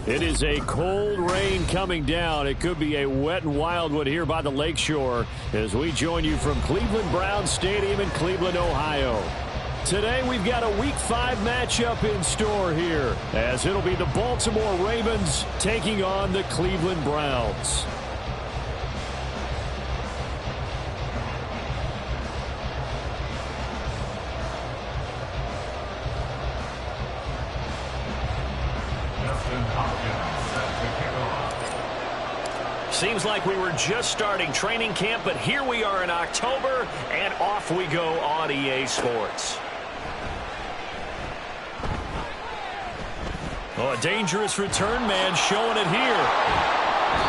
It is a cold rain coming down. It could be a wet and wild one here by the lakeshore as we join you from Cleveland Browns Stadium in Cleveland, Ohio. Today we've got a Week 5 matchup in store here as it'll be the Baltimore Ravens taking on the Cleveland Browns. Seems like we were just starting training camp, but here we are in October, and off we go on EA Sports. Oh, a dangerous return man showing it here.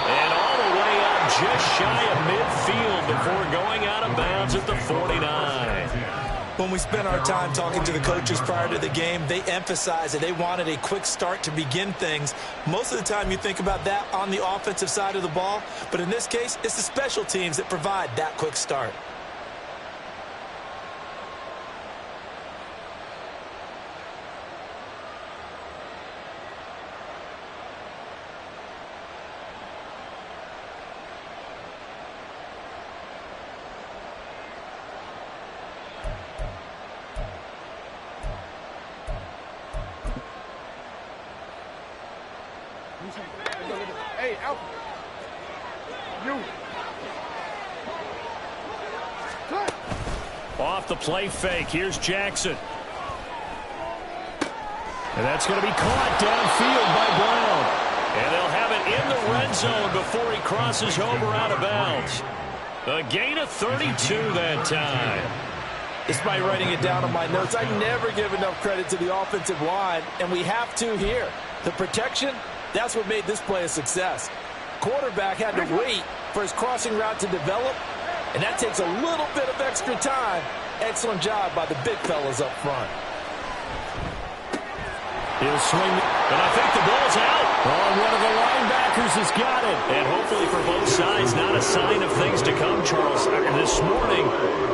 And all the way up just shy of midfield before going out of bounds at the 49. When we spent our time talking to the coaches prior to the game, they emphasized that they wanted a quick start to begin things. Most of the time you think about that on the offensive side of the ball, but in this case, it's the special teams that provide that quick start. Hey, Alpha. You. Off the play fake. Here's Jackson. And that's going to be caught downfield by Brown. And they'll have it in the red zone before he crosses over out of bounds. A gain of 32 that time. Despite writing it down on my notes, I never give enough credit to the offensive line, and we have to here. The protection, that's what made this play a success. Quarterback had to wait for his crossing route to develop, and that takes a little bit of extra time. Excellent job by the big fellas up front. He'll swing, and I think the ball's out. Oh, one of the linebackers has got it. And hopefully for both sides, not a sign of things to come, Charles. This morning,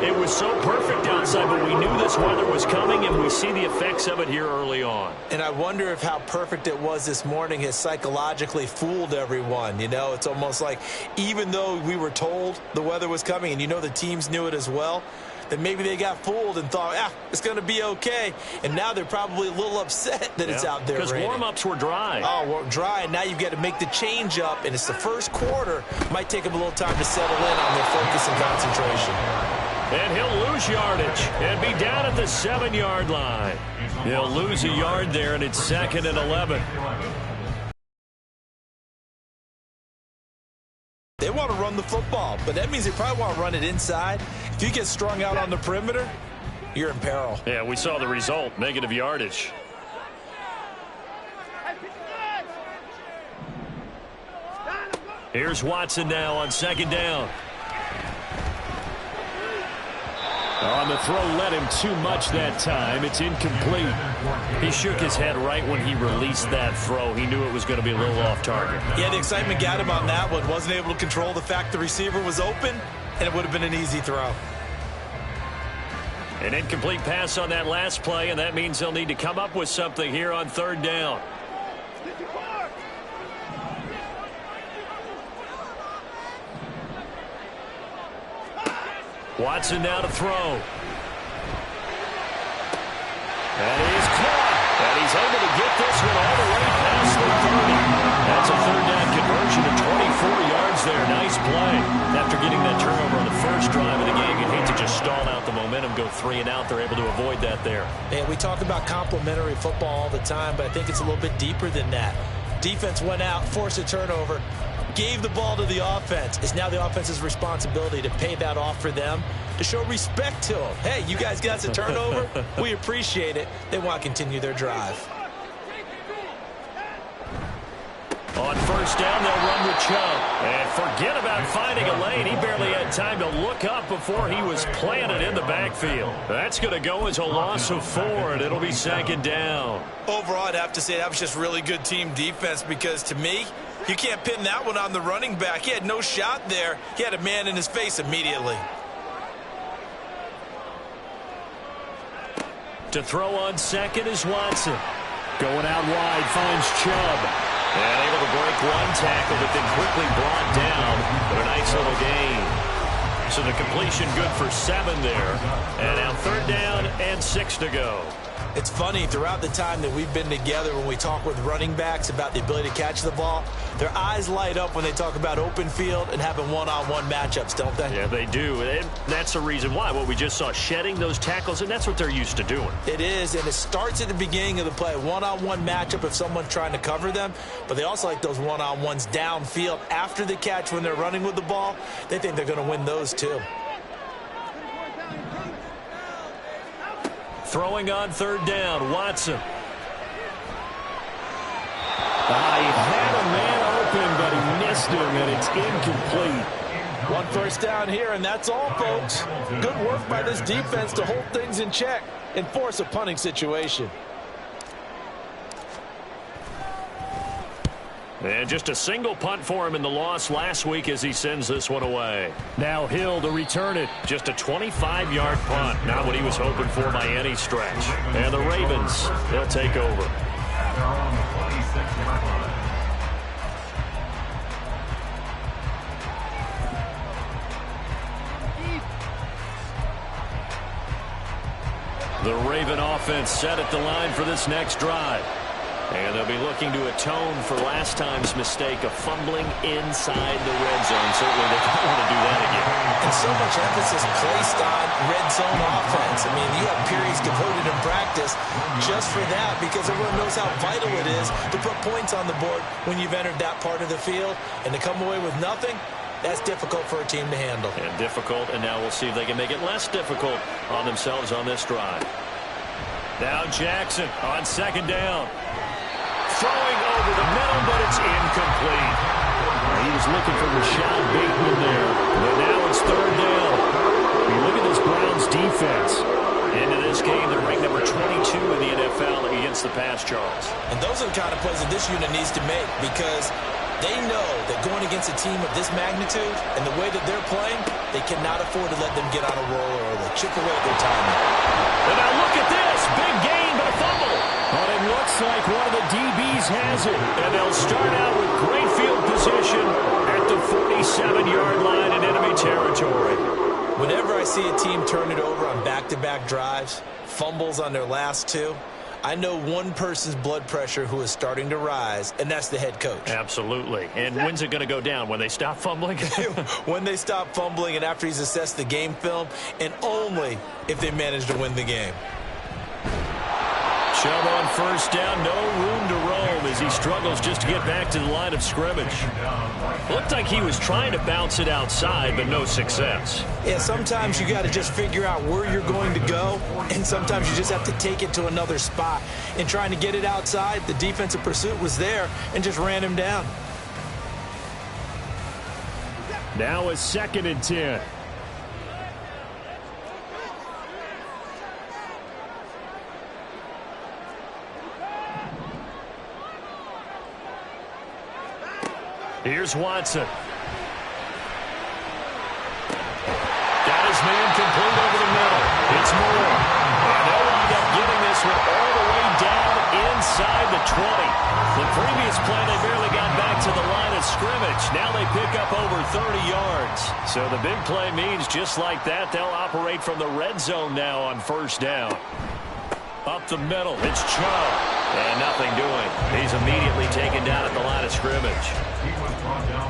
it was so perfect outside, but we knew this weather was coming, and we see the effects of it here early on. And I wonder if how perfect it was this morning has psychologically fooled everyone. You know, it's almost like even though we were told the weather was coming, and you know the teams knew it as well, that maybe they got fooled and thought, it's going to be okay. And now they're probably a little upset that it's out there. Because warm-ups were dry. Oh, well, dry, and now you've got to make the change up, and it's the first quarter. Might take them a little time to settle in on their focus and concentration. And he'll lose yardage and be down at the 7-yard line. He'll lose a yard there, and it's 2nd and 11. They want to run the football, but that means they probably want to run it inside. If you get strung out on the perimeter, you're in peril. Yeah, we saw the result, negative yardage. Here's Watson now on 2nd down. On the throw, led him too much that time. It's incomplete. He shook his head right when he released that throw. He knew it was going to be a little off target. Yeah, the excitement got him on that one. Wasn't able to control the fact the receiver was open, and it would have been an easy throw. An incomplete pass on that last play, and that means they'll need to come up with something here on 3rd down. Watson now to throw. And he's caught. And he's able to get this one all the way past the 30. That's a 3rd down conversion of 24 yards there. Nice play. After getting that turnover on the first drive of the game, you'd hate to just stall out the momentum, go 3 and out. They're able to avoid that there. And we talk about complementary football all the time, but I think it's a little bit deeper than that. Defense went out, forced a turnover, gave the ball to the offense. It's now the offense's responsibility to pay that off for them, to show respect to them. Hey, you guys got the turnover. We appreciate it. They want to continue their drive. On 1st down, they'll run with Chubb. And forget about finding a lane. He barely had time to look up before he was planted in the backfield. That's going to go as a loss of 4, and it'll be 2nd down. Overall, I'd have to say that was just really good team defense because, to me, you can't pin that one on the running back. He had no shot there. He had a man in his face immediately. To throw on 2nd is Watson. Going out wide, finds Chubb. And able to break one tackle, but then quickly brought down. But a nice little gain. So the completion good for 7 there. And now 3rd down and 6 to go. It's funny, throughout the time that we've been together, when we talk with running backs about the ability to catch the ball, their eyes light up when they talk about open field and having one-on-one matchups, don't they? Yeah, they do. And that's the reason why. What we just saw, shedding those tackles, and that's what they're used to doing. It is, and it starts at the beginning of the play. One-on-one matchup if someone's trying to cover them, but they also like those one-on-ones downfield after the catch when they're running with the ball. They think they're going to win those too. Throwing on 3rd down, Watson. He had a man open, but he missed him, and it's incomplete. 1 first down here, and that's all, folks. Good work by this defense to hold things in check and force a punting situation. And just a single punt for him in the loss last week as he sends this one away. Now Hill to return it. Just a 25-yard punt. Not what he was hoping for by any stretch. And the Ravens, they'll take over. The Raven offense set at the line for this next drive. And they'll be looking to atone for last time's mistake of fumbling inside the red zone. Certainly they don't want to do that again. And so much emphasis placed on red zone offense. I mean, you have periods devoted in practice just for that because everyone knows how vital it is to put points on the board when you've entered that part of the field. And to come away with nothing, that's difficult for a team to handle. And difficult, and now we'll see if they can make it less difficult on themselves on this drive. Now Jackson on 2nd down. Throwing over the middle, but it's incomplete. He was looking for Rashad Bateman there. But now it's 3rd down. You look at this Browns defense. Into this game, they're ranked number 22 in the NFL against the pass, Charles. And those are the kind of plays that this unit needs to make because they know that going against a team of this magnitude and the way that they're playing, they cannot afford to let them get on a roll or they'll chip away at their timing. And now look at this. Big gain, but a fumble. But it looks like one of the DBs has it. And they'll start out with great field position at the 47-yard line in enemy territory. Whenever I see a team turn it over on back-to-back drives, fumbles on their last 2, I know one person's blood pressure who is starting to rise, and that's the head coach. Absolutely. And when's it going to go down? When they stop fumbling? When they stop fumbling and after he's assessed the game film, and only if they manage to win the game. Chubb on 1st down, no room to roam as he struggles just to get back to the line of scrimmage. Looked like he was trying to bounce it outside, but no success. Yeah, sometimes you got to just figure out where you're going to go, and sometimes you just have to take it to another spot. In trying to get it outside, the defensive pursuit was there and just ran him down. Now a 2nd and 10. Here's Watson. Got his man complete over the middle. It's Moore. And they'll end up getting this one all the way down inside the 20. The previous play, they barely got back to the line of scrimmage. Now they pick up over 30 yards. So the big play means just like that, they'll operate from the red zone now on 1st down. Up the middle, it's Chubb. And nothing doing. He's immediately taken down at the line of scrimmage.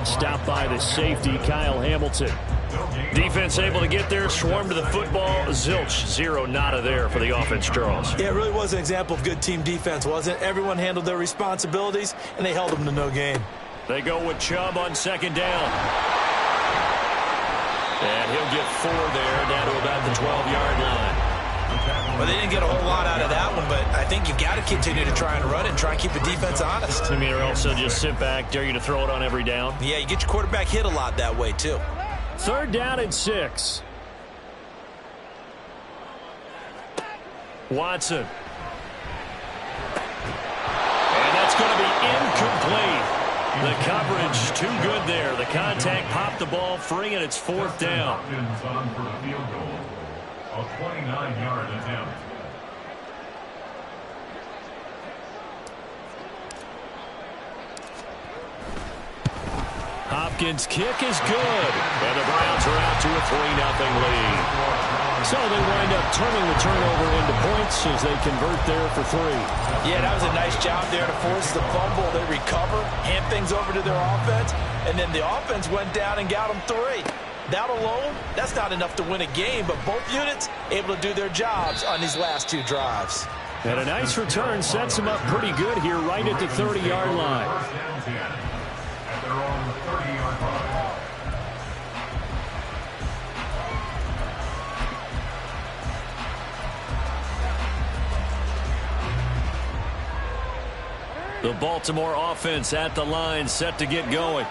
Stopped by the safety, Kyle Hamilton. Defense able to get there, swarm to the football. Zilch, 0 nada there for the offense, Charles. Yeah, it really was an example of good team defense, wasn't it? Everyone handled their responsibilities, and they held them to no gain. They go with Chubb on 2nd down. And he'll get 4 there, down to about the 12-yard line. Well, they didn't get a whole lot out of that one, but I think you've got to continue to try and run and try and keep the defense honest. I mean, or also just sit back, dare you to throw it on every down. Yeah, you get your quarterback hit a lot that way, too. 3rd down and 6. Watson. And that's going to be incomplete. The coverage too good there. The contact popped the ball free, and it's 4th down. A 29-yard attempt. Hopkins' kick is good. And the Browns are out to a 3-0 lead. So they wind up turning the turnover into points as they convert there for 3. Yeah, that was a nice job there to force the fumble. They recover, hand things over to their offense, and then the offense went down and got them 3. That alone, that's not enough to win a game, but both units able to do their jobs on these last 2 drives. And a nice return sets them up pretty good here right at the 30-yard line. First down 10 at their own 30-yard line. The Baltimore offense at the line, set to get going.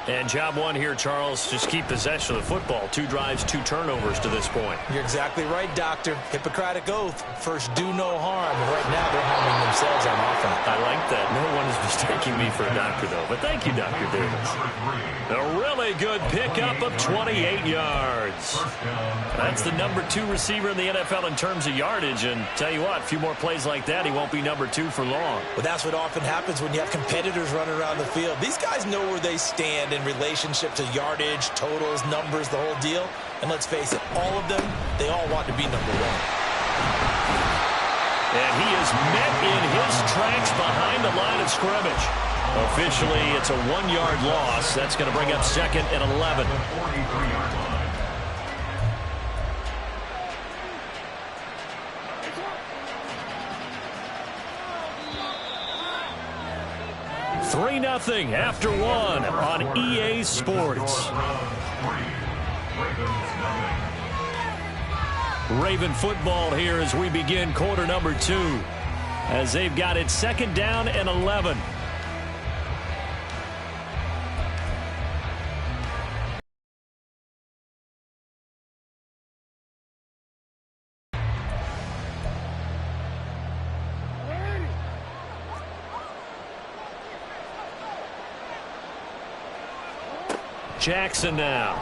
And job one here, Charles, just keep possession of the football. 2 drives, 2 turnovers to this point. You're exactly right, Doctor. Hippocratic oath. First, do no harm. And right now, they're harming themselves on offense. I like that. No one is mistaking me for a doctor, though. But thank you, Dr. Davis. A really good pickup of 28 yards. That's the number 2 receiver in the NFL in terms of yardage. And tell you what, a few more plays like that, he won't be number 2 for long. Well, that's what often happens when you have competitors running around the field. These guys know where they stand in relationship to yardage, totals, numbers, the whole deal. And let's face it, all of them, they all want to be number 1. And he is met in his tracks behind the line of scrimmage. Officially, it's a 1-yard loss. That's going to bring up 2nd and 11. 43-yard line. 3-0 after 1 on EA Sports. Raven football here as we begin quarter number 2. As they've got it 2nd down and 11. Jackson now.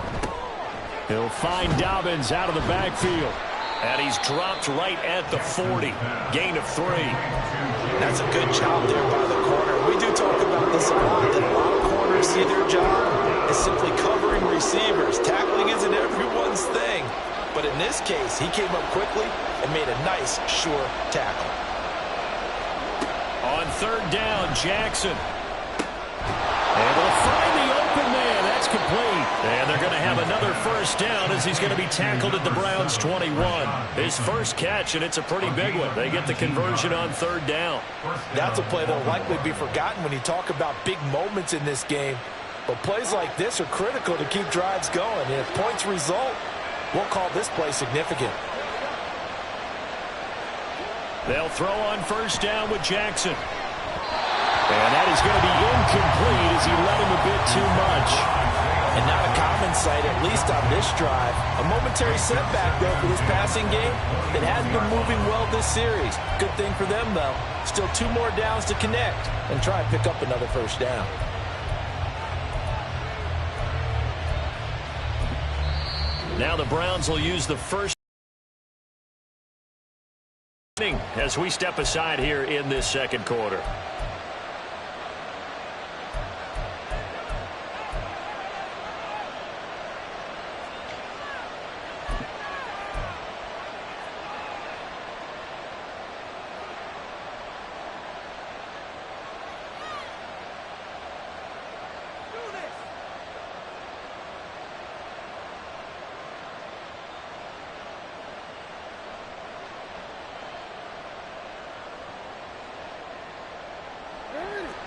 He'll find Dobbins out of the backfield. And he's dropped right at the 40. Gain of 3. That's a good job there by the corner. We do talk about this a lot, that a lot of corners see their job as simply covering receivers. Tackling isn't everyone's thing. But in this case, he came up quickly and made a nice, sure tackle. On 3rd down, Jackson. And they'll find the open man. That's complete. And they're going to have another 1st down as he's going to be tackled at the Browns' 21. His first catch, and it's a pretty big one. They get the conversion on 3rd down. That's a play that will likely be forgotten when you talk about big moments in this game. But plays like this are critical to keep drives going. And if points result, we'll call this play significant. They'll throw on 1st down with Jackson. And that is going to be incomplete as he led him a bit too much. And not a common sight, at least on this drive. A momentary setback, though, for this passing game that has been moving well this series. Good thing for them, though. Still 2 more downs to connect and try and pick up another 1st down. Now the Browns will use the first inning as we step aside here in this 2nd quarter.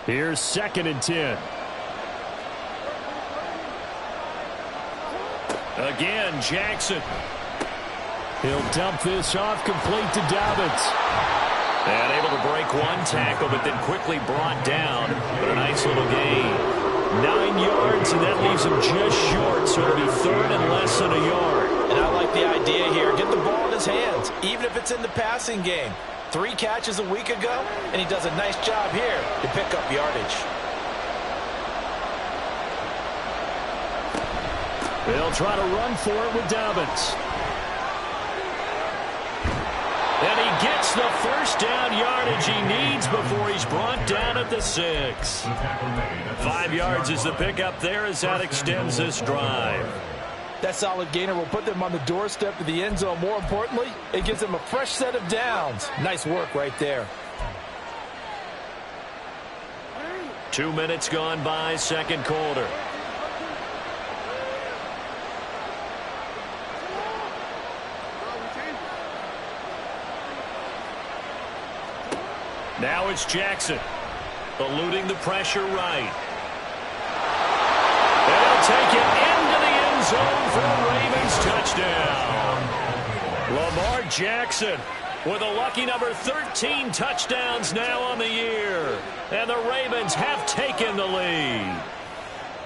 Here's 2nd and 10. Again, Jackson. He'll dump this off complete to Dobbins. And able to break 1 tackle, but then quickly brought down. But a nice little gain. 9 yards, and that leaves him just short. So it'll be 3rd and less than a yard. And I like the idea here. Get the ball in his hands, even if it's in the passing game. 3 catches a week ago, and he does a nice job here to pick up yardage. They'll try to run for it with Dobbins. And he gets gets the first down yardage he needs before he's brought down at the 6. 5 yards is the pickup there as that extends this drive. That solid gainer will put them on the doorstep of the end zone. More importantly, it gives them a fresh set of downs. Nice work right there. 2 minutes gone by, second quarter. Now it's Jackson, eluding the pressure right. And he'll take it into the end zone for a Ravens touchdown. Lamar Jackson with a lucky number 13 touchdowns now on the year. And the Ravens have taken the lead.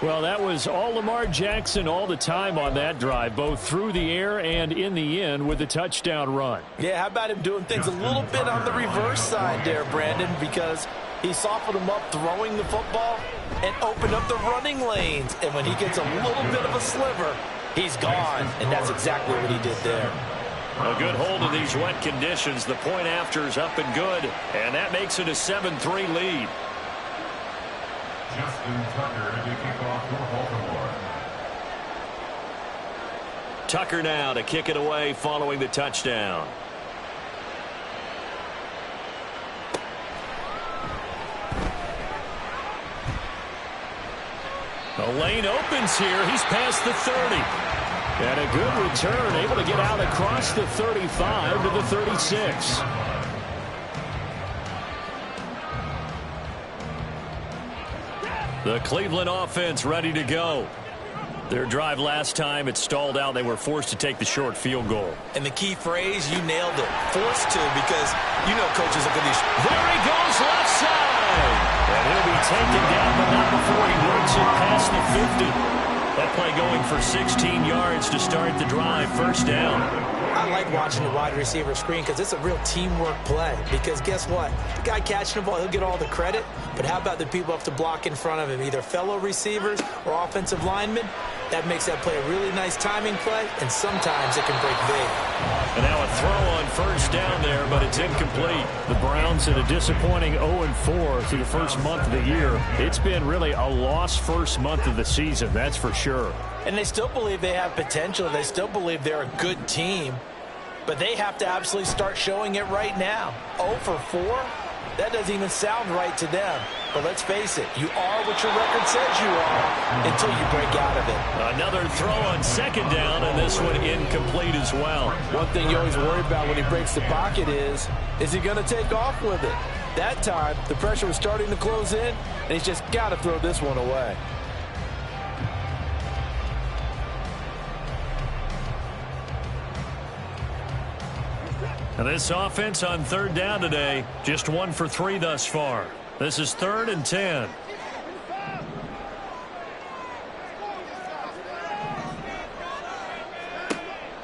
Well, that was all Lamar Jackson all the time on that drive, both through the air and in the end with a touchdown run. Yeah, how about him doing things a little bit on the reverse side there, Brandon, because he softened him up throwing the football and opened up the running lanes. And when he gets a little bit of a sliver, he's gone. And that's exactly what he did there. A good hold of these wet conditions. The point after is up and good, and that makes it a 7-3 lead. Justin Tucker to kick off for Baltimore. Tucker now to kick it away following the touchdown. The lane opens here. He's past the 30. And a good return, able to get out across the 35 to the 36. The Cleveland offense ready to go. Their drive last time, it stalled out. They were forced to take the short field goal. And the key phrase, you nailed it. Forced to, because you know coaches look at these. There he goes left side. And he'll be taken down, but not before he works it past the 50. That play going for 16 yards to start the drive. First down. I like watching the wide receiver screen because it's a real teamwork play. Because guess what? The guy catching the ball, he'll get all the credit. But how about the people have to block in front of him, either fellow receivers or offensive linemen? That makes that play a really nice timing play, and sometimes it can break big. And now a throw on first down there, but it's incomplete. The Browns at a disappointing 0-4 through the first month of the year. It's been really a lost first month of the season, that's for sure. And they still believe they have potential. They still believe they're a good team. But they have to absolutely start showing it right now. 0-4? That doesn't even sound right to them. But let's face it, you are what your record says you are until you break out of it. Another throw on second down, and this one incomplete as well. One thing you always worry about when he breaks the pocket is he going to take off with it? That time, the pressure was starting to close in, and he's just got to throw this one away. And this offense on third down today, just 1 for 3 thus far. This is 3rd and 10.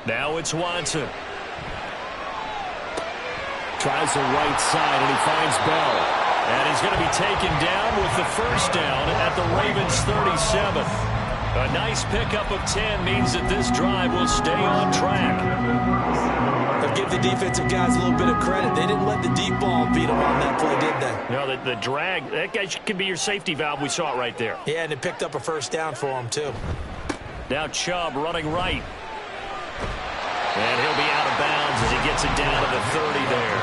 Now it's Watson. Tries the right side, and he finds Bell. And he's going to be taken down with the first down at the Ravens' 37. A nice pickup of 10 means that this drive will stay on track. They'll give the defensive guys a little bit of credit. They didn't let the deep ball beat them on that play, did they? No, the drag, that guy can be your safety valve. We saw it right there. Yeah, and it picked up a first down for him, too. Now Chubb running right. And he'll be out of bounds as he gets it down to the 30 there.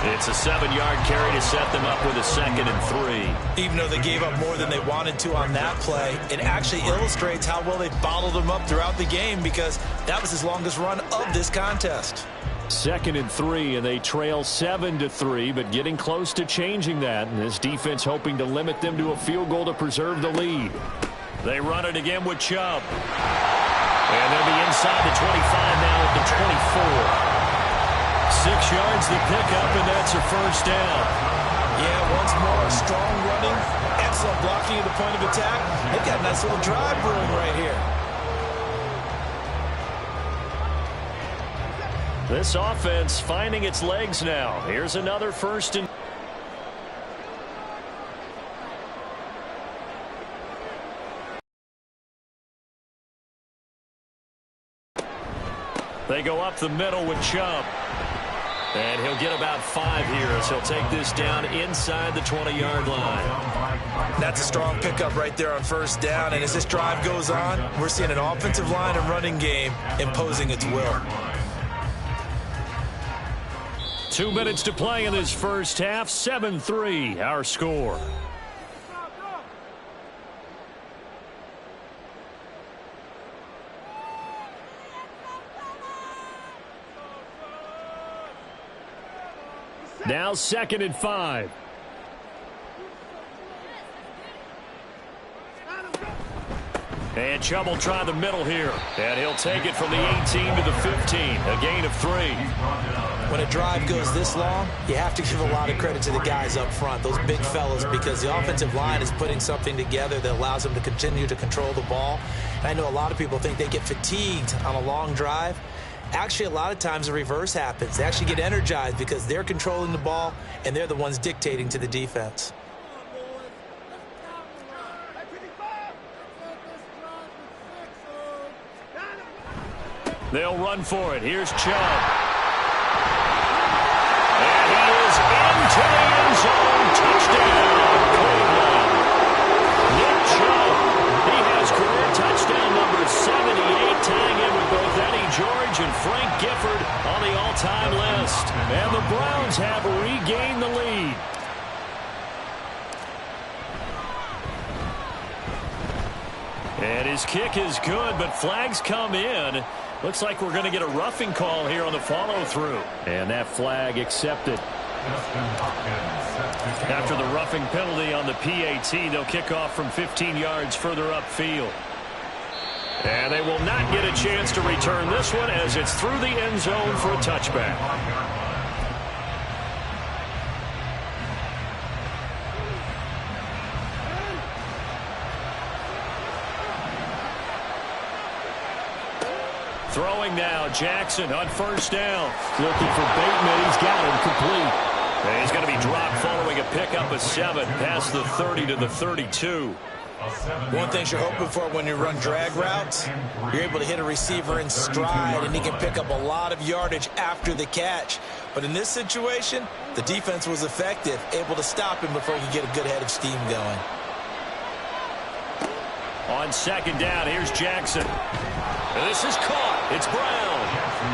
It's a 7-yard carry to set them up with a 2nd and 3. Even though they gave up more than they wanted to on that play, it actually illustrates how well they bottled them up throughout the game because that was his longest run of this contest. 2nd and 3, and they trail 7-3, but getting close to changing that. And this defense hoping to limit them to a field goal to preserve the lead. They run it again with Chubb. And they'll be inside the 25 now at the 24. 6 yards the pickup, and that's a first down. Yeah, once more, strong running, excellent blocking at the point of attack. They've got a nice little drive brewing right here. This offense finding its legs now. Here's another 1st and... They go up the middle with Chubb. And he'll get about 5 here as he'll take this down inside the 20-yard line. That's a strong pickup right there on first down. And as this drive goes on, we're seeing an offensive line and running game imposing its will. 2 minutes to play in this first half. 7-3 our score. Now 2nd and 5. And Chubb will try the middle here. And he'll take it from the 18 to the 15. A gain of 3. When a drive goes this long, you have to give a lot of credit to the guys up front, those big fellas, because the offensive line is putting something together that allows them to continue to control the ball. And I know a lot of people think they get fatigued on a long drive. Actually, a lot of times the reverse happens. They actually get energized because they're controlling the ball, and they're the ones dictating to the defense. They'll run for it. Here's Chubb. And he is into the end zone. Touchdown, Cleveland. Nick Chubb. He has career touchdown number 78, tying in with both Eddie George and Frank Gifford on the all-time list. And the Browns have regained the lead. And his kick is good, but flags come in. Looks like we're going to get a roughing call here on the follow-through. And that flag accepted. After the roughing penalty on the PAT, they'll kick off from 15 yards further upfield. And they will not get a chance to return this one as it's through the end zone for a touchback. Throwing now, Jackson on first down. Looking for Bateman. He's got him complete. And he's going to be dropped following a pickup of 7 past the 30 to the 32. One thing you're hoping for when you run drag routes, you're able to hit a receiver in stride, and he can pick up a lot of yardage after the catch. But in this situation, the defense was effective, able to stop him before he could get a good head of steam going. On second down, here's Jackson. And this is caught. It's Brown.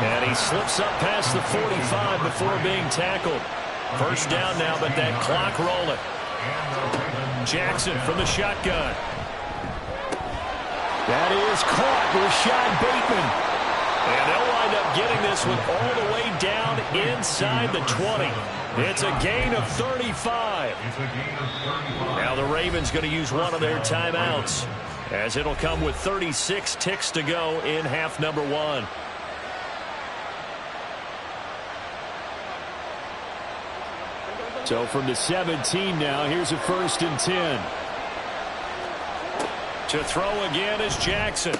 And he slips up past the 45 before being tackled. First down now, but that clock rolling. Jackson from the shotgun. That is caught. Rashad Bateman. And they'll wind up getting this one all the way down inside the 20. It's a gain of 35. Now the Ravens going to use one of their timeouts, as it'll come with 36 ticks to go in half number 1. So from the 17 now, here's a 1st and 10. To throw again is Jackson.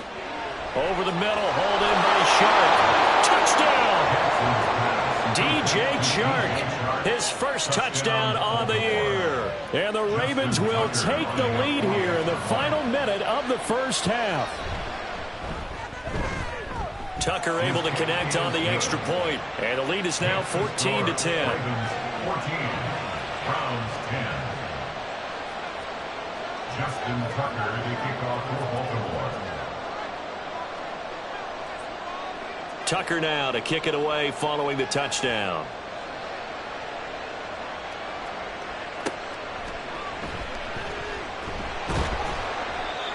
Over the middle, hauled in by Chark. Touchdown! DJ Chark, his first touchdown on the year. And the Ravens will take the lead here in the final minute of the first half. Tucker able to connect on the extra point. And the lead is now 14 to 10. 14. Browns 10. Justin Tucker to kick off for Baltimore. Tucker now to kick it away following the touchdown.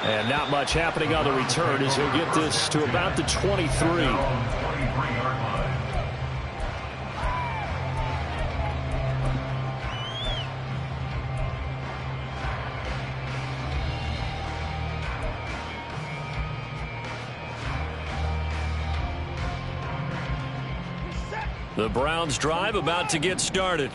And not much happening on the return as he'll get this to about the 23. The Browns drive about to get started.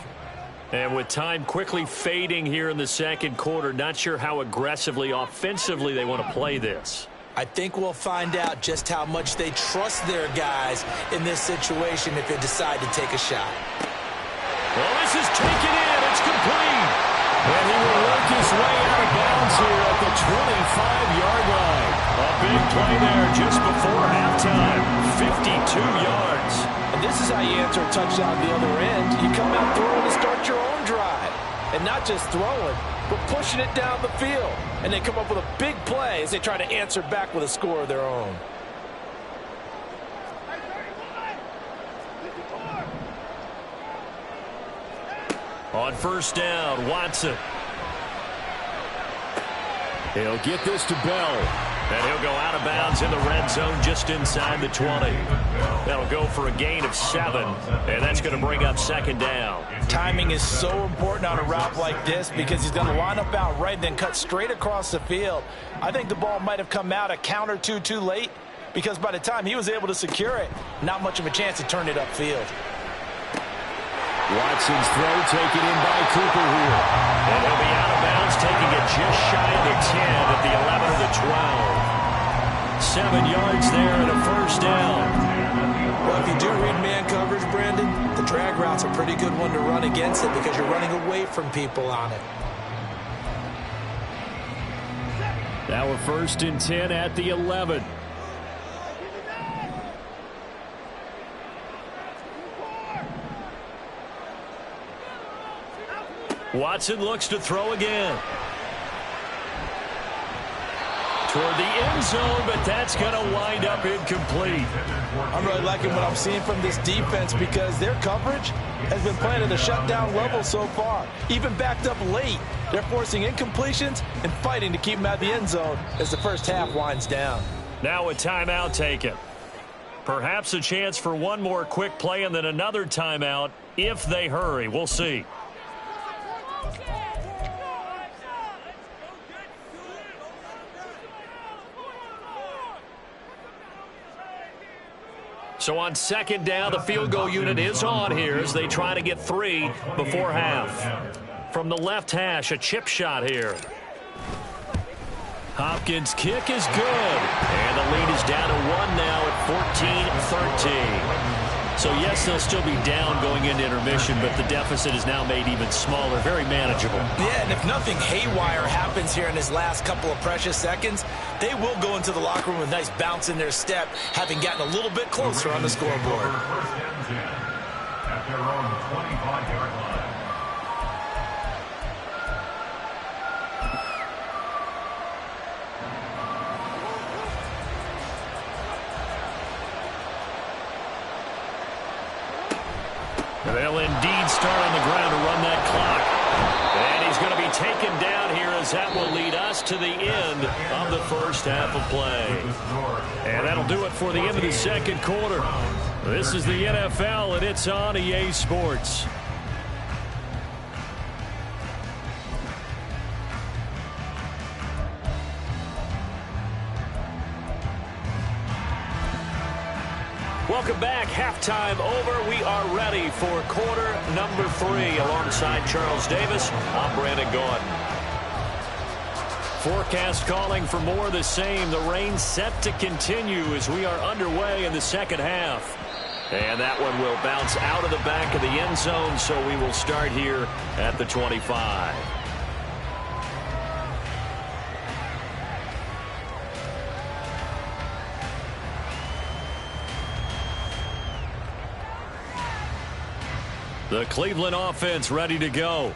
And with time quickly fading here in the second quarter, not sure how aggressively, offensively they want to play this. I think we'll find out just how much they trust their guys in this situation if they decide to take a shot. Well, this is taken in. It's complete. And he will work his way out of bounds here at the 25-yard line. A big play there just before halftime. 52 yards. And And this is how you answer a touchdown the other end. You come out throwing to start your own drive. And not just throwing, but pushing it down the field. And they come up with a big play as they try to answer back with a score of their own. On first down, Watson. He'll get this to Bell. And he'll go out of bounds in the red zone just inside the 20. That'll go for a gain of 7. And that's going to bring up second down. Timing is so important on a route like this because he's going to line up out right, then cut straight across the field. I think the ball might have come out a count or two too late because by the time he was able to secure it, not much of a chance to turn it upfield. Watson's throw taken in by Cooper here. And he'll be out of bounds, taking it just shy of the 10 at the 11 of the 12. 7 yards there and a first down. Well, if you do read man coverage, Brandon, the drag route's a pretty good one to run against it because you're running away from people on it. Now a 1st and 10 at the 11. Watson looks to throw again. Toward the end zone, but that's going to wind up incomplete. I'm really liking what I'm seeing from this defense because their coverage has been playing at a shutdown level so far. Even backed up late, they're forcing incompletions and fighting to keep them out of the end zone as the first half winds down. Now a timeout taken. Perhaps a chance for one more quick play and then another timeout if they hurry. We'll see. So on second down, the field goal unit is on here as they try to get 3 before half. From the left hash, a chip shot here. Hopkins' kick is good. And the lead is down to 1 now at 14-13. So yes, they'll still be down going into intermission, but the deficit is now made even smaller, very manageable. Yeah, and if nothing haywire happens here in his last couple of precious seconds, they will go into the locker room with a nice bounce in their step, having gotten a little bit closer on the scoreboard. At their own 25-yard line. They'll indeed start on the ground to run that clock. And he's going to be taken down here as that will lead us to the end of the first half of play. And that'll do it for the end of the second quarter. This is the NFL, and it's on EA Sports. Welcome back. Halftime over. We are ready for quarter number 3. Alongside Charles Davis, I'm Brandon Gaudin. Forecast calling for more of the same. The rain set to continue as we are underway in the second half. And that one will bounce out of the back of the end zone, so we will start here at the 25. The Cleveland offense ready to go.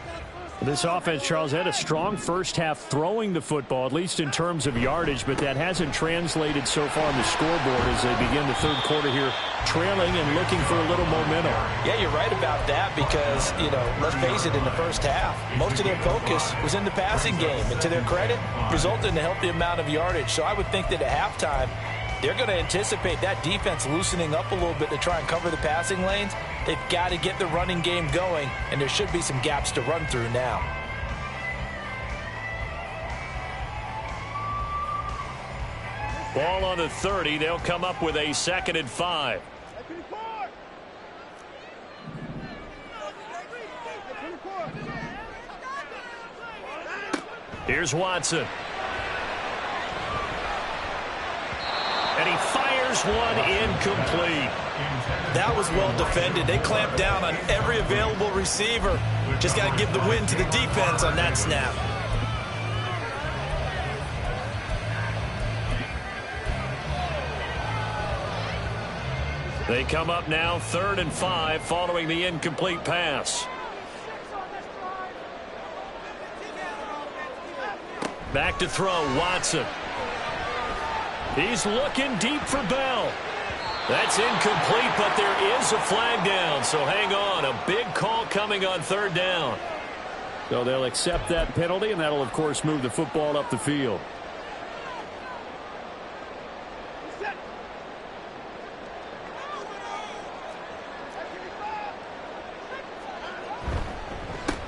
This offense, Charles, had a strong first half throwing the football, at least in terms of yardage, but that hasn't translated so far on the scoreboard as they begin the third quarter here, trailing and looking for a little momentum. Yeah, you're right about that because, let's face it, in the first half, most of their focus was in the passing game. And to their credit, resulted in a healthy amount of yardage. So I would think that at halftime, they're going to anticipate that defense loosening up a little bit to try and cover the passing lanes. They've got to get the running game going, and there should be some gaps to run through now. Ball on the 30. They'll come up with a 2nd and 5. Here's Watson. And he fires one incomplete. That was well defended. They clamped down on every available receiver. Just got to give the win to the defense on that snap. They come up now 3rd and 5 following the incomplete pass. Back to throw, Watson. He's looking deep for Bell. That's incomplete, but there is a flag down, so hang on. A big call coming on 3rd down. So they'll accept that penalty, and that'll, of course, move the football up the field.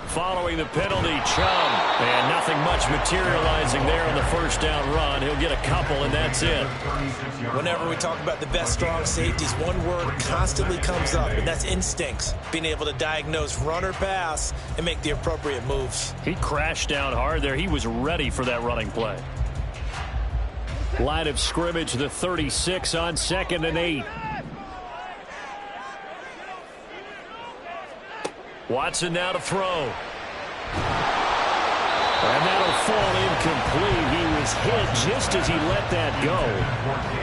Following the penalty, Chubb. And nothing much materializing there on the 1st down run. He'll get a couple, and that's it. Whenever we talk about the best strong safeties, one word constantly comes up, and that's instincts. Being able to diagnose run or pass and make the appropriate moves. He crashed down hard there. He was ready for that running play. Line of scrimmage, the 36 on 2nd and 8. Watson now to throw. And that'll fall incomplete. He was hit just as he let that go.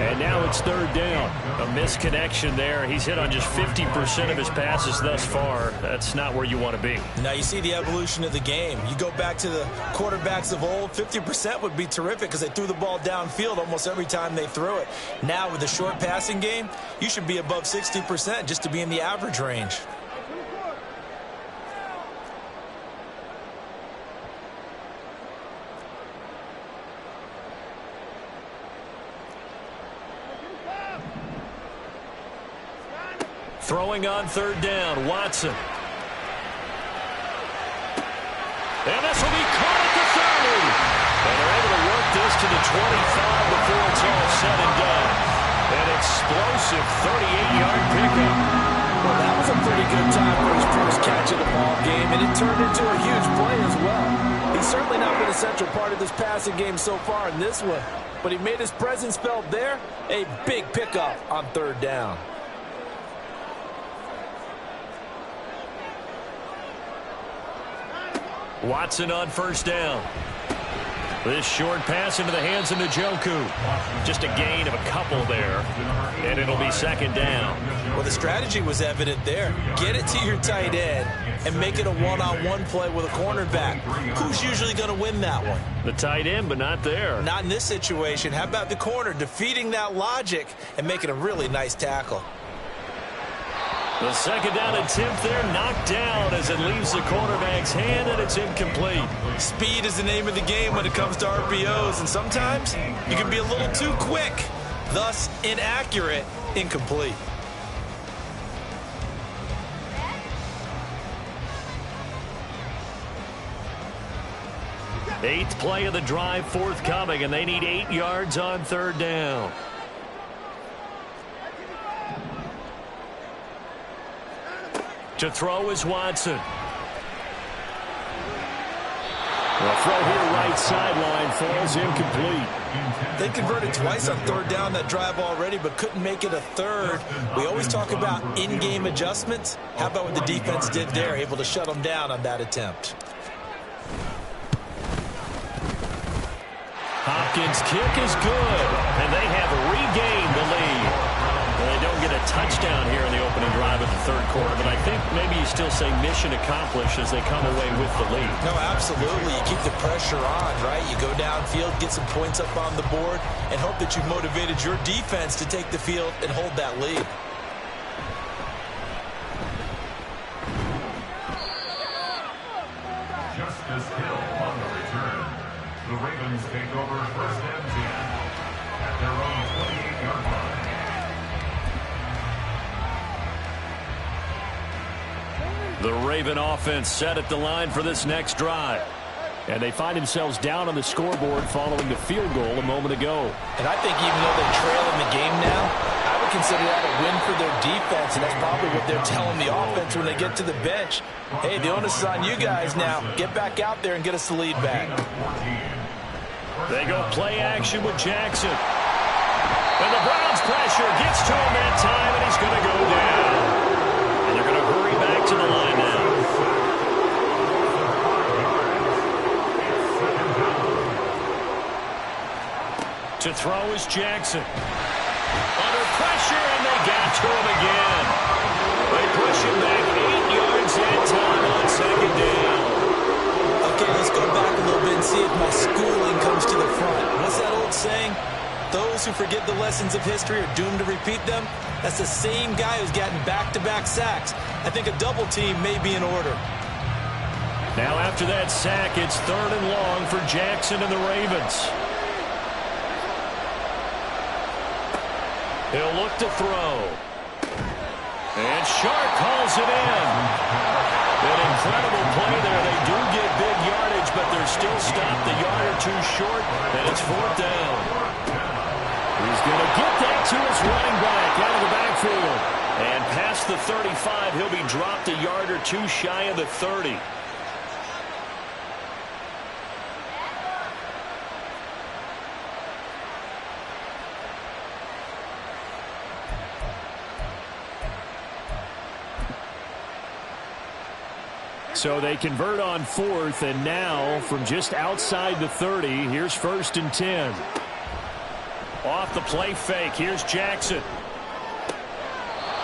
And now it's 3rd down. A misconnection there. He's hit on just 50% of his passes thus far. That's not where you want to be. Now you see the evolution of the game. You go back to the quarterbacks of old, 50% would be terrific because they threw the ball downfield almost every time they threw it. Now with the short passing game, you should be above 60% just to be in the average range. Throwing on 3rd down, Watson. And this will be caught at the 30. And they're able to work this to the 25 before it's all said and done. An explosive 38-yard pickup. Well, that was a pretty good time for his first catch of the ball game, and it turned into a huge play as well. He's certainly not been a central part of this passing game so far in this one, but he made his presence felt there. A big pickup on 3rd down. Watson on 1st down. This short pass into the hands of Njoku. Just a gain of a couple there, and it'll be 2nd down. Well, the strategy was evident there. Get it to your tight end and make it a one-on-one play with a cornerback. Who's usually going to win that one? The tight end, but not there. Not in this situation. How about the corner defeating that logic and making a really nice tackle? The 2nd down attempt there knocked down as it leaves the quarterback's hand, and it's incomplete. Speed is the name of the game when it comes to RPOs, and sometimes you can be a little too quick, thus inaccurate, incomplete. Eighth play of the drive forthcoming, and they need 8 yards on 3rd down. To throw is Watson. The throw here right sideline falls incomplete. They converted twice on 3rd down that drive already, but couldn't make it a 3rd. We always talk about in-game adjustments. How about what the defense did there, able to shut them down on that attempt? Hopkins' kick is good, and they have regained the lead. Well, they don't get a touchdown here in the opening drive of the 3rd quarter, but I think maybe you still say mission accomplished as they come away with the lead. No, absolutely. You keep the pressure on, right? You go downfield, get some points up on the board, and hope that you've motivated your defense to take the field and hold that lead. Justice Hill on the return. The Ravens take over 1st and 10 at their own 28-yard line. The Raven offense set at the line for this next drive. And they find themselves down on the scoreboard following the field goal a moment ago. And I think even though they trail in the game now, I would consider that a win for their defense, and that's probably what they're telling the offense when they get to the bench. Hey, the onus is on you guys now. Get back out there and get us the lead back. They go play action with Jackson. And the Browns pressure gets to him that time, and he's going to go down. And they're going to hurry back to the line now. To throw is Jackson. Under pressure, and they got to him again. They push him back 8 yards that time on second down. Okay, let's go back a little bit and see if my schooling comes to the front. What's that old saying? Those who forget the lessons of history are doomed to repeat them. That's the same guy who's gotten back-to-back sacks. I think a double team may be in order. Now after that sack, it's 3rd and long for Jackson and the Ravens. He'll look to throw. And Sharp calls it in. An incredible play there. They do get big yardage, but they're still stopped a yard or two short, and it's 4th down. He's going to get that to his running back out of the backfield. And past the 35, he'll be dropped a yard or two shy of the 30. So they convert on 4th, and now from just outside the 30, here's 1st and 10. Off the play fake, here's Jackson.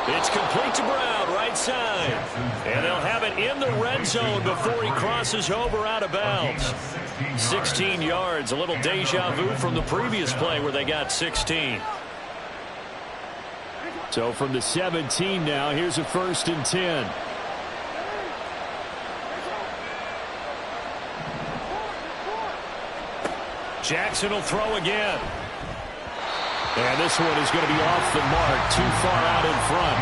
It's complete to Brown, right side. And they'll have it in the red zone before he crosses over out of bounds. 16 yards, a little deja vu from the previous play where they got 16. So from the 17 now, here's a 1st and 10. Jackson will throw again. And this one is going to be off the mark, too far out in front.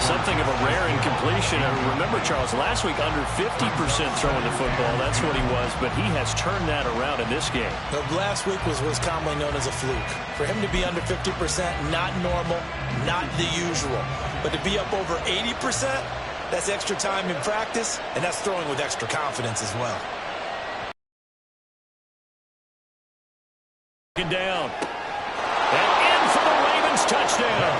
Something of a rare incompletion. And remember, Charles, last week under 50% throwing the football. That's what he was, but he has turned that around in this game. Last week was what's commonly known as a fluke. For him to be under 50%, not normal, not the usual. But to be up over 80%, that's extra time in practice, and that's throwing with extra confidence as well. Down. And in for the Ravens touchdown.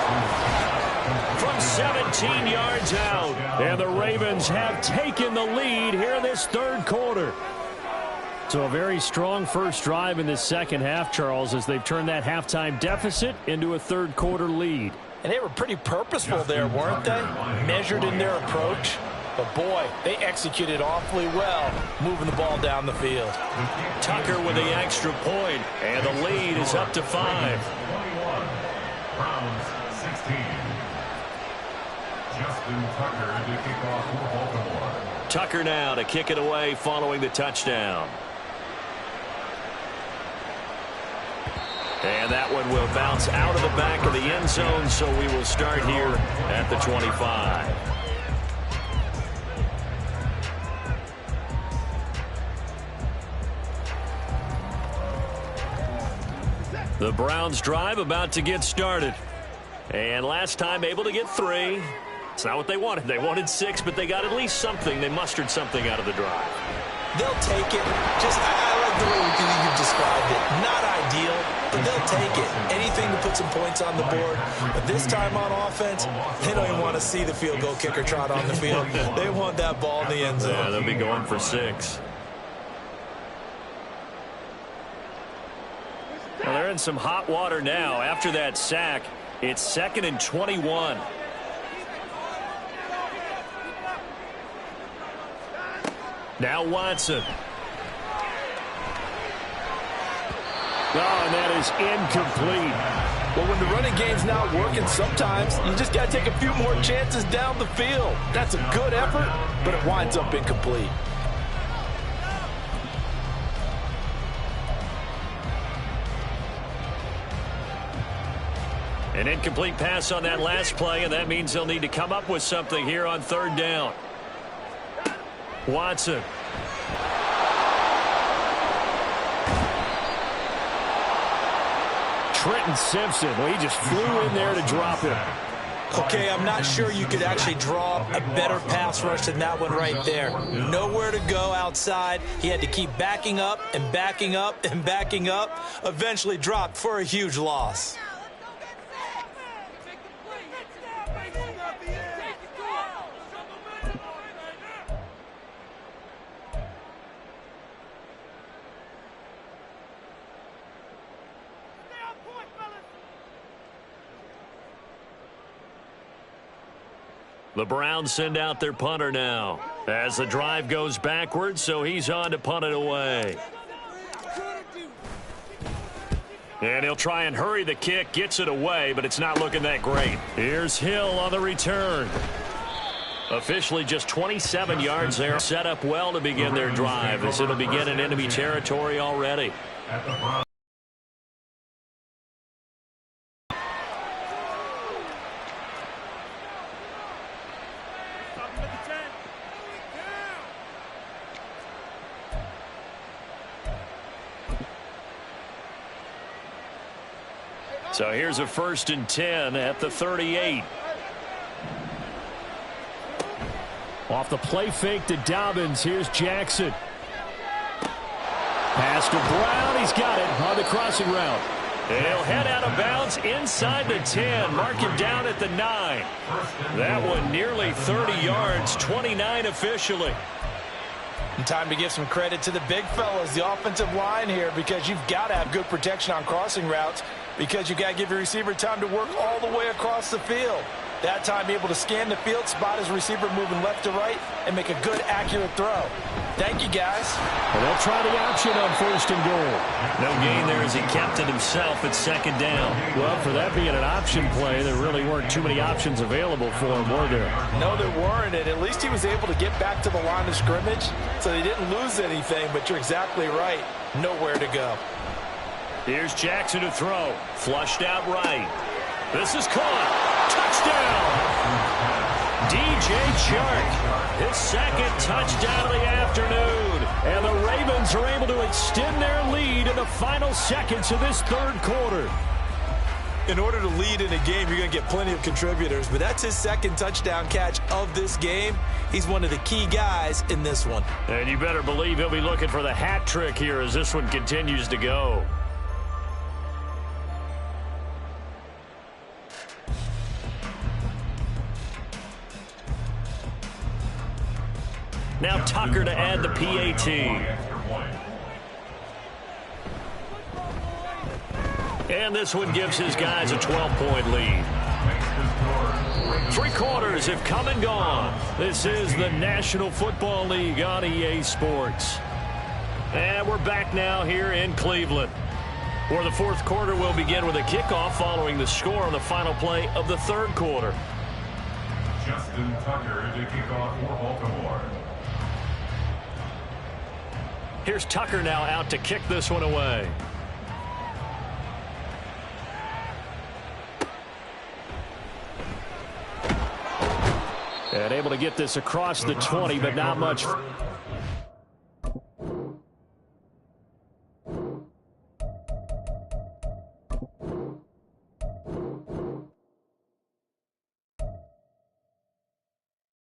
From 17 yards out. And the Ravens have taken the lead here in this 3rd quarter. So a very strong first drive in this second half, Charles, as they've turned that halftime deficit into a 3rd quarter lead. And they were pretty purposeful there, weren't they? Measured in their approach. But, boy, they executed awfully well, moving the ball down the field. Tucker with the extra point, and the lead is up to 5. 21, Browns 16. Justin Tucker to kick off for Baltimore. Tucker now to kick it away following the touchdown. And that one will bounce out of the back of the end zone, so we will start here at the 25. The Browns drive about to get started. And last time able to get 3. It's not what they wanted. They wanted 6, but they got at least something. They mustered something out of the drive. They'll take it. I like the way you've described it. Not ideal, but they'll take it. Anything to put some points on the board. But this time on offense, they don't even want to see the field goal kicker trot on the field. They want that ball in the end zone. Yeah, they'll be going for 6. Well, they're in some hot water now. After that sack, it's 2nd and 21. Now Watson. Oh, and that is incomplete. Well, when the running game's not working, sometimes you just got to take a few more chances down the field. That's a good effort, but it winds up incomplete. An incomplete pass on that last play, and that means they'll need to come up with something here on 3rd down. Watson. Trenton Simpson, well, he just flew in there to drop him. Okay, I'm not sure you could actually draw a better pass rush than that one right there. Nowhere to go outside. He had to keep backing up and backing up and backing up. Eventually dropped for a huge loss. The Browns send out their punter now as the drive goes backwards, so he's on to punt it away. And he'll try and hurry the kick, gets it away, but it's not looking that great. Here's Hill on the return. Officially just 27 yards there. Set up well to begin their drive as it'll begin in enemy territory already. So here's a 1st and 10 at the 38. Off the play fake to Dobbins. Here's Jackson. Pass to Brown. He's got it on the crossing route. He'll head out of bounds inside the 10. Mark him down at the 9. That one nearly 30 yards, 29 officially. And time to give some credit to the big fellas, the offensive line here, because you've got to have good protection on crossing routes, because you've got to give your receiver time to work all the way across the field. That time able to scan the field, spot his receiver moving left to right, and make a good, accurate throw. Thank you, guys. And they'll try the option on 1st and goal. No gain there as he kept it himself at 2nd down. Well, for that being an option play, there really weren't too many options available for him, were there? No, there weren't, and at least he was able to get back to the line of scrimmage, so they didn't lose anything, but you're exactly right. Nowhere to go. Here's Jackson to throw. Flushed out right. This is caught. Touchdown! DJ Chark, his 2nd touchdown of the afternoon. And the Ravens are able to extend their lead in the final seconds of this 3rd quarter. In order to lead in a game, you're going to get plenty of contributors, but that's his 2nd touchdown catch of this game. He's one of the key guys in this one. And you better believe he'll be looking for the hat trick here as this one continues to go. Now Tucker to add the PAT. And this one gives his guys a 12-point lead. 3 quarters have come and gone. This is the National Football League on EA Sports. And we're back now here in Cleveland, where the 4th quarter will begin with a kickoff following the score on the final play of the 3rd quarter. Justin Tucker to kick off for Baltimore. Here's Tucker now out to kick this one away. And able to get this across the 20, but not much.